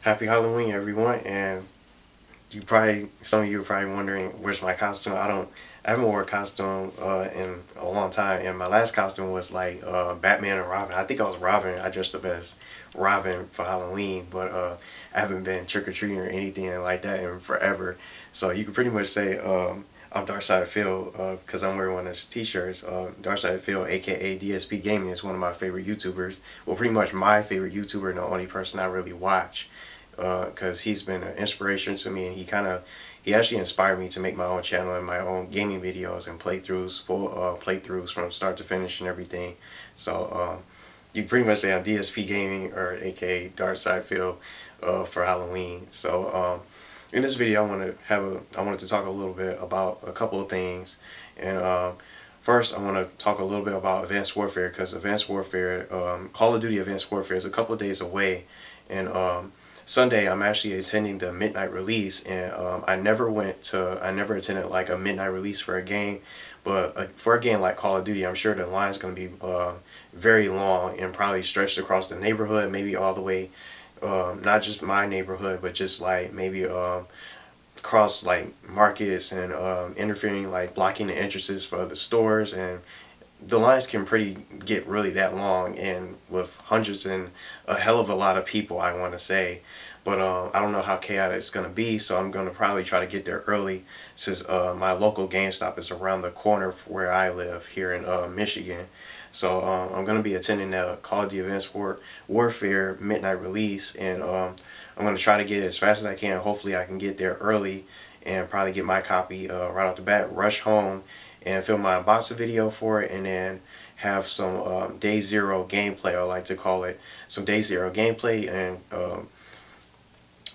Happy Halloween, everyone! And some of you are probably wondering, where's my costume? I haven't worn a costume in a long time, and my last costume was like Batman and Robin. I think I was Robin. I dressed up as Robin for Halloween, but I haven't been trick or treating or anything like that in forever. So you could pretty much say I'm Dark Side of Phil because I'm wearing one of his t-shirts. Dark Side of Phil, aka DSP Gaming, is one of my favorite YouTubers. Well, pretty much my favorite YouTuber and the only person I really watch because he's been an inspiration to me, and he actually inspired me to make my own channel and my own gaming videos and playthroughs, full playthroughs from start to finish and everything. So you can pretty much say I'm DSP Gaming, or aka Dark Side Phil, for Halloween. So in this video, I wanted to talk a little bit about a couple of things, and first I want to talk a little bit about Advanced Warfare, because Advanced Warfare, Call of Duty Advanced Warfare, is a couple of days away, and Sunday I'm actually attending the midnight release, and I never attended like a midnight release for a game, but for a game like Call of Duty, I'm sure the line's going to be very long and probably stretched across the neighborhood, maybe all the way, not just my neighborhood, but just like maybe across like markets, and interfering, like blocking the entrances for other stores, and the lines can get really that long, and with hundreds and a hell of a lot of people, I want to say. But I don't know how chaotic it's going to be, so I'm going to probably try to get there early, since my local GameStop is around the corner from where I live here in Michigan. So I'm going to be attending the Call of Duty Advanced Warfare midnight release, and I'm going to try to get it as fast as I can. Hopefully I can get there early and probably get my copy right off the bat, rush home, and film my unboxing video for it, and then have some day zero gameplay, I like to call it, some day zero gameplay. And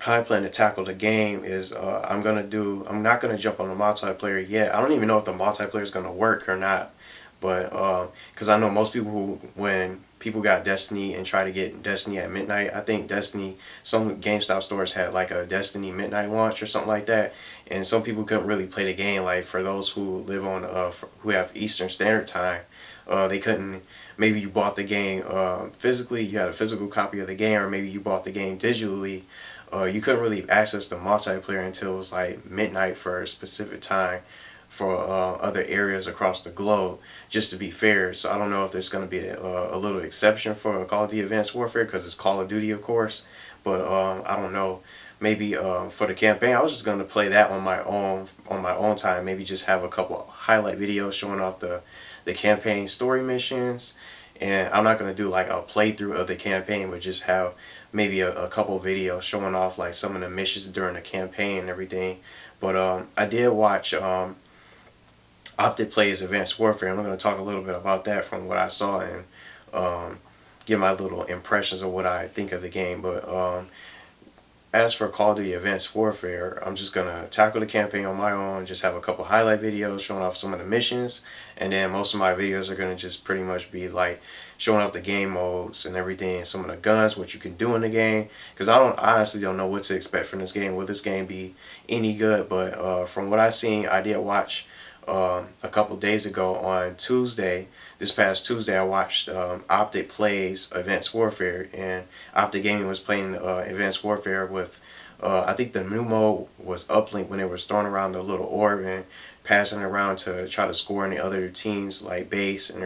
how I plan to tackle the game is I'm not going to jump on the multiplayer yet. I don't even know if the multiplayer is going to work or not, but because I know most people when people got Destiny and try to get Destiny at midnight, I think Destiny, some GameStop stores had like a Destiny midnight launch or something like that, and some people couldn't really play the game. Like for those who live on who have Eastern Standard Time, they couldn't. Maybe you bought the game physically, you had a physical copy of the game, or maybe you bought the game digitally. You couldn't really access the multiplayer until it was like midnight for a specific time for other areas across the globe, just to be fair. So I don't know if there's going to be a little exception for Call of Duty Advanced Warfare, because it's Call of Duty, of course, but I don't know. Maybe for the campaign, I was just going to play that on my own time. Maybe just have a couple highlight videos showing off the campaign story missions, and I'm not going to do like a playthrough of the campaign, but just have maybe a couple videos showing off like some of the missions during the campaign and everything. But I did watch OpTicPlays Advanced Warfare. I'm going to talk a little bit about that from what I saw, and give my little impressions of what I think of the game. But as for Call of Duty Advanced Warfare, I'm just going to tackle the campaign on my own, just have a couple highlight videos showing off some of the missions, and then most of my videos are going to just pretty much be like showing off the game modes and everything, some of the guns, what you can do in the game, because I honestly don't know what to expect from this game. Will this game be any good? But from what I've seen, I did watch a couple days ago on Tuesday, this past Tuesday, I watched OpTicPlays Advanced Warfare, and OpTic Gaming was playing Advanced Warfare with, I think the new mode was Uplink, when they were throwing around the little orb and passing it around to try to score in the other teams like base and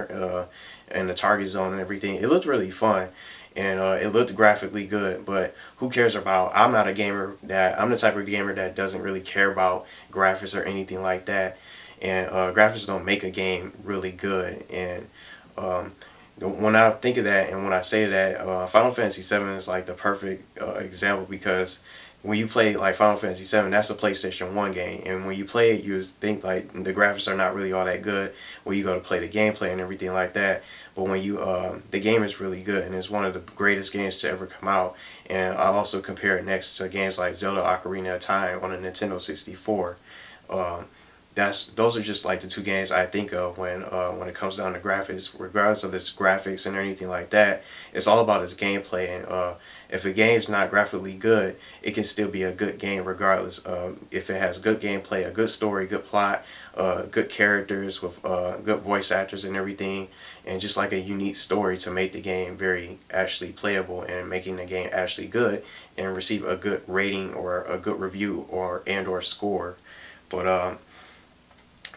the target zone and everything. It looked really fun, and it looked graphically good, but who cares about, I'm not a gamer I'm the type of gamer that doesn't really care about graphics or anything like that. And graphics don't make a game really good. And when I think of that, and when I say that, Final Fantasy VII is like the perfect example, because when you play like Final Fantasy VII, that's a PlayStation 1 game, and when you play it, you think like the graphics are not really all that good when you go to play the gameplay and everything like that. But when you the game is really good, and it's one of the greatest games to ever come out. And I also compare it next to games like Zelda Ocarina of Time on a Nintendo 64. those are just like the two games I think of when it comes down to graphics. Regardless of its graphics and anything like that, it's all about its gameplay. And if a game's not graphically good, it can still be a good game regardless. If it has good gameplay, a good story, good plot, good characters with good voice actors and everything, and just like a unique story to make the game very actually playable and making the game actually good and receive a good rating or a good review or score. But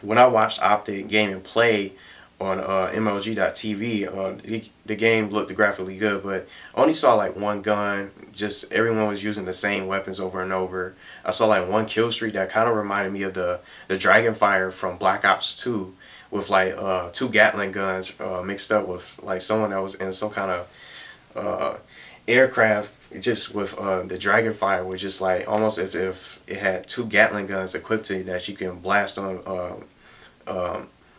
when I watched OpTic game and play on MLG.TV, the game looked graphically good, but I only saw like one gun. Just everyone was using the same weapons over and over. I saw like one kill streak that kind of reminded me of the Dragonfire from Black Ops 2, with like two Gatling guns mixed up with like someone that was in some kind of aircraft, just with the Dragonfire was just like almost if it had two Gatling guns equipped to it that you can blast on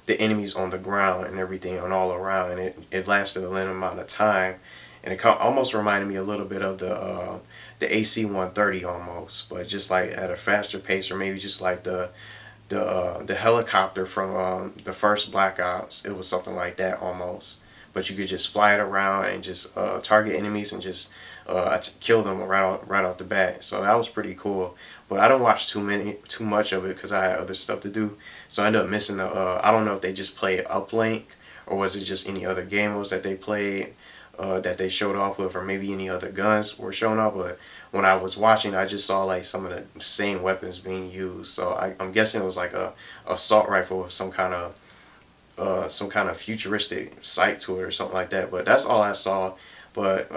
the enemies on the ground and everything and all around, and it lasted a limited amount of time, and it almost reminded me a little bit of the AC-130 almost, but just like at a faster pace, or maybe just like the helicopter from the first Black Ops. It was something like that almost, but you could just fly it around and just target enemies and just kill them right off the bat. So that was pretty cool. But I don't watch too much of it because I had other stuff to do. So I ended up missing the. I don't know if they just played Uplink or was it just any other game modes that they played that they showed off with, or maybe any other guns were shown off. But when I was watching, I just saw like some of the same weapons being used. So I'm guessing it was like a assault rifle with some kind of futuristic sight to it or something like that. But that's all I saw. But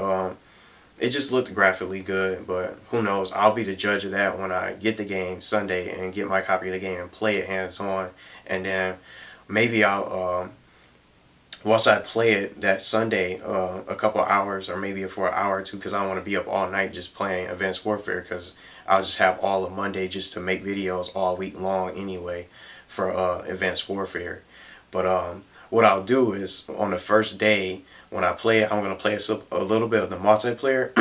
it just looked graphically good, but who knows? I'll be the judge of that when I get the game Sunday and get my copy of the game and play it hands-on. And then maybe I'll, once I play it that Sunday, a couple hours or maybe for an hour or two, because I want to be up all night just playing Advanced Warfare, because I'll just have all of Monday just to make videos all week long anyway for Advanced Warfare. But what I'll do is on the first day when I play it, I'm going to play a little bit of the multiplayer.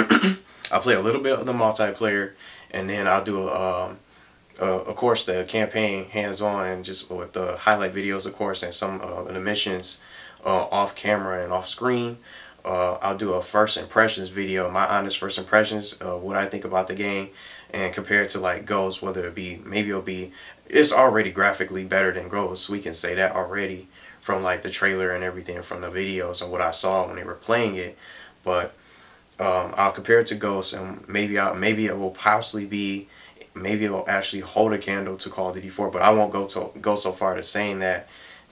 I'll play a little bit of the multiplayer, and then I'll do of course the campaign hands-on and just with the highlight videos, of course, and some of the missions off camera and off screen. I'll do a first impressions video, my honest first impressions of what I think about the game, and compare it to like Ghost, whether it be, it's already graphically better than Ghost, we can say that already, from like the trailer and everything, from the videos and what I saw when they were playing it. But I'll compare it to Ghost, and maybe it will possibly be, maybe it will actually hold a candle to Call of Duty 4, but I won't go so far to saying that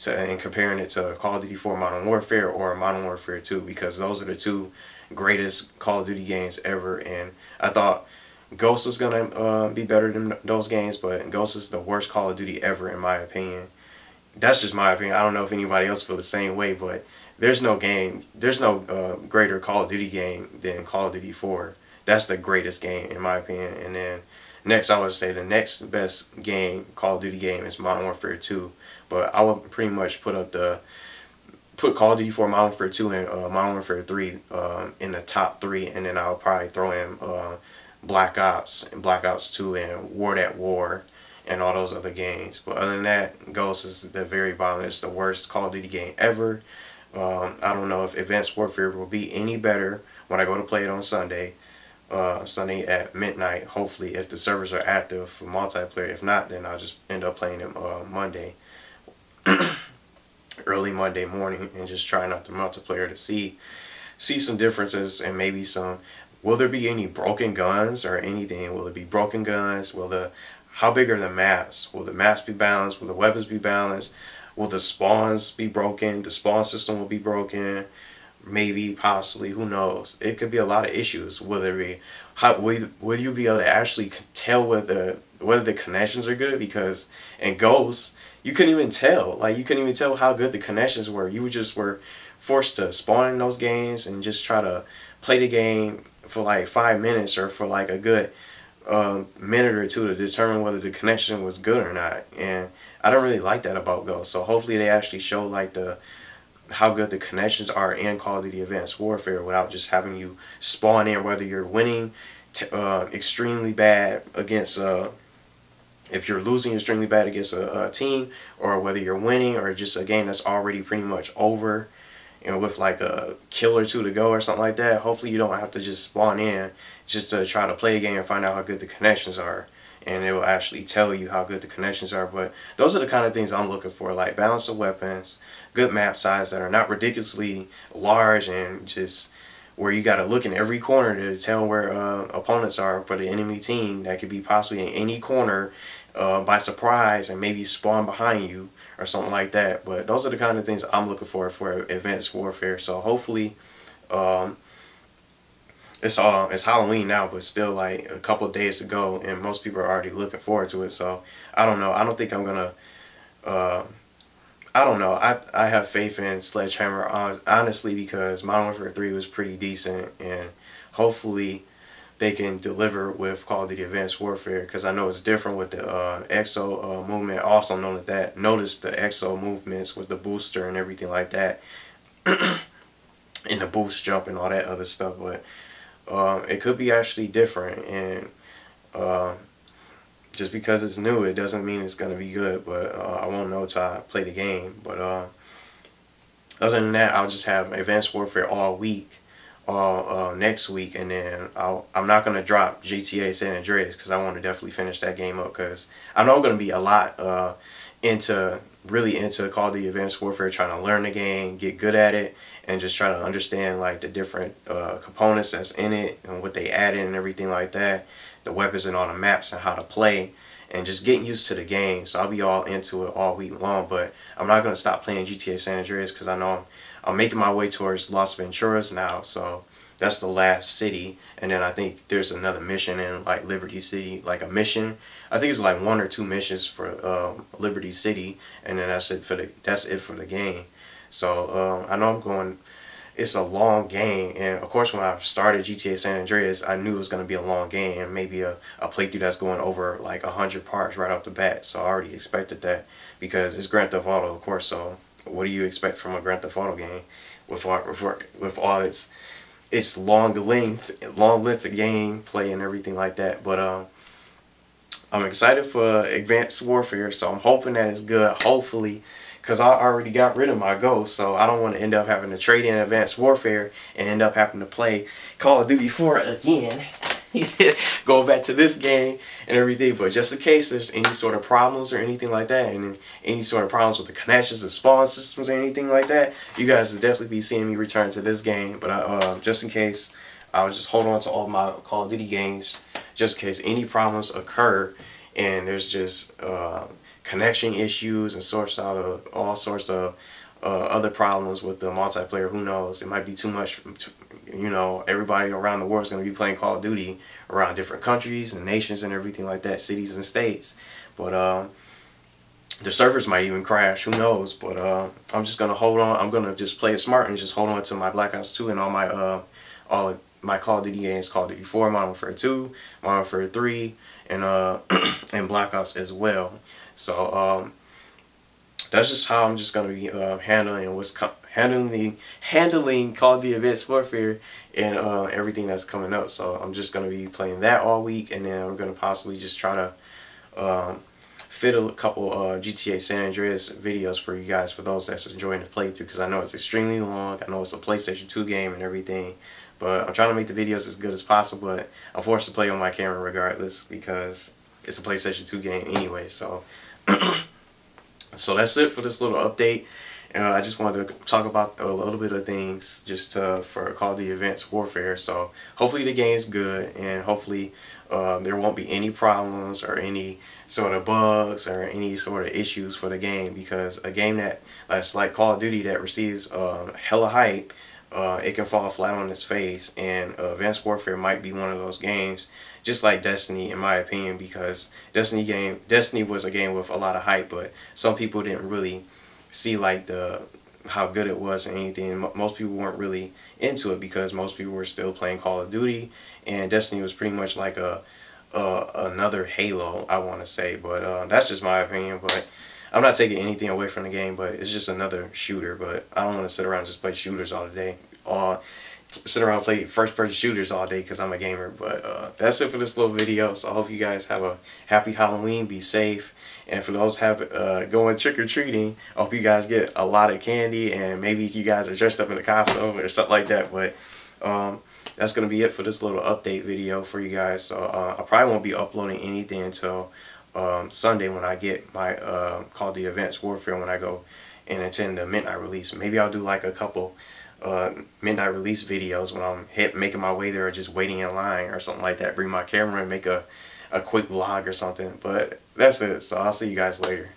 and comparing it to Call of Duty 4 Modern Warfare or Modern Warfare 2, because those are the two greatest Call of Duty games ever. And I thought Ghost was gonna be better than those games, but Ghost is the worst Call of Duty ever in my opinion. That's just my opinion. I don't know if anybody else feels the same way, but there's no greater Call of Duty game than Call of Duty 4. That's the greatest game in my opinion. And then next, I would say the next best game, Call of Duty game, is Modern Warfare 2. But I would pretty much put Call of Duty 4, Modern Warfare 2, and Modern Warfare 3 in the top 3, and then I would probably throw in Black Ops and Black Ops 2 and War at War and all those other games. But other than that, Ghost is the very bottom. It's the worst Call of Duty game ever. I don't know if Advanced Warfare will be any better when I go to play it on Sunday. Sunday at midnight, hopefully, if the servers are active for multiplayer. If not, then I'll just end up playing them Monday. Early Monday morning, and just trying out the multiplayer to see some differences, and maybe will there be any broken guns or anything? Will there be broken guns? How big are the maps? Will the maps be balanced? Will the weapons be balanced? Will the spawns be broken? The spawn system will be broken. Maybe, possibly, who knows? It could be a lot of issues. Will you be able to actually tell whether the connections are good? Because in Ghost, you couldn't even tell. Like, you couldn't even tell how good the connections were. You were forced to spawn in those games and just try to play the game for like 5 minutes or for like a good minute or two to determine whether the connection was good or not. And I don't really like that about Ghost. So hopefully they actually show like how good the connections are in Call of Duty Advanced Warfare without just having you spawn in, whether you're winning extremely bad against if you're losing extremely bad against a team, or whether you're winning, or just a game that's already pretty much over, you know, with like a kill or two to go or something like that, hopefully you don't have to just spawn in just to try to play a game and find out how good the connections are. And it will actually tell you how good the connections are. But those are the kind of things I'm looking for, like balance of weapons, good map size that are not ridiculously large, and just where you got to look in every corner to tell where opponents are for the enemy team that could be possibly in any corner by surprise and maybe spawn behind you or something like that. But those are the kind of things I'm looking for Advanced Warfare. So hopefully, um, it's Halloween now, but still like a couple of days to go, and most people are already looking forward to it. So I don't know. I don't think I'm gonna. Uh, I don't know. I have faith in Sledgehammer honestly, because Modern Warfare 3 was pretty decent, and hopefully they can deliver with Call of Duty Advanced Warfare, because I know it's different with the EXO movement. Also notice the EXO movements with the booster and everything like that, and the boost jump and all that other stuff. But it could be actually different, and uh, just because it's new, it doesn't mean it's gonna be good. But I won't know till I play the game. But other than that, I'll just have Advanced Warfare all week, all next week, and then I'm not gonna drop GTA San Andreas, because I want to definitely finish that game up, because I know I'm gonna be a lot really into Call of Duty Advanced Warfare, trying to learn the game, get good at it, and just try to understand like the different components that's in it and what they added and everything like that, the weapons and all the maps and how to play, and just getting used to the game. So I'll be all into it all week long, but I'm not going to stop playing GTA San Andreas, because I know I'm making my way towards Las Venturas now, so that's the last city, and then I think there's another mission in like Liberty City, like a mission. I think it's like 1 or 2 missions for Liberty City, and then that's it for the game. So I know I'm going. It's a long game, and of course when I started GTA San Andreas, I knew it was going to be a long game, and maybe a playthrough that's going over like 100 parts right off the bat. So I already expected that, because it's Grand Theft Auto, of course. So what do you expect from a Grand Theft Auto game with all its long length game play and everything like that? But I'm excited for Advanced Warfare, so I'm hoping that it's good. Hopefully, because I already got rid of my Ghost, so I don't want to end up having to trade in Advanced Warfare and end up having to play Call of Duty 4 again. Going back to this game and everything. But just in case there's any sort of problems or anything like that, and any sort of problems with the connections, the spawn systems, or anything like that, you guys will definitely be seeing me return to this game. But just in case, I'll just hold on to all my Call of Duty games, just in case any problems occur and there's just connection issues and all sorts of other problems with the multiplayer. Who knows? It might be too much. You know, everybody around the world is going to be playing Call of Duty around different countries and nations and everything like that, cities and states. But the servers might even crash. Who knows? But I'm just gonna hold on. I'm gonna just play it smart and just hold on to my Black Ops 2 and all my Call of Duty games: Call of Duty 4, Modern Warfare 2, Modern Warfare 3, and and Black Ops as well. So that's just how I'm just gonna be handling Call of Duty Advanced Warfare and everything that's coming up. So I'm just gonna be playing that all week, and then we're gonna possibly just try to fit a couple GTA San Andreas videos for you guys, for those that's enjoying the playthrough, because I know it's extremely long. I know it's a PlayStation 2 game and everything, but I'm trying to make the videos as good as possible. But I'm forced to play on my camera regardless, because it's a PlayStation 2 game anyway. So so that's it for this little update. I just wanted to talk about a little bit of things just for Call of Duty Advanced Warfare. So hopefully the game's good, and hopefully there won't be any problems or any sort of bugs or any sort of issues for the game, because a game that's like Call of Duty that receives hella hype, it can fall flat on its face. And Advanced Warfare might be one of those games, just like Destiny, in my opinion, because Destiny was a game with a lot of hype, but some people didn't really see like how good it was and anything. Most people weren't really into it, because most people were still playing Call of Duty, and Destiny was pretty much like another Halo, I want to say. But that's just my opinion. But I'm not taking anything away from the game, but it's just another shooter. But I don't want to sit around and just play shooters all day, sit around and play first person shooters all day because I'm a gamer. But that's it for this little video. So I hope you guys have a happy Halloween. Be safe. And for those going trick-or-treating, I hope you guys get a lot of candy, and maybe you guys are dressed up in a costume or something like that. But that's going to be it for this little update video for you guys. So I probably won't be uploading anything until Sunday when I get my Call of the Advanced Warfare, when I go and attend the midnight release. Maybe I'll do like a couple midnight release videos when I'm making my way there, or just waiting in line or something like that. Bring my camera and make a quick vlog or something. But that's it. So I'll see you guys later.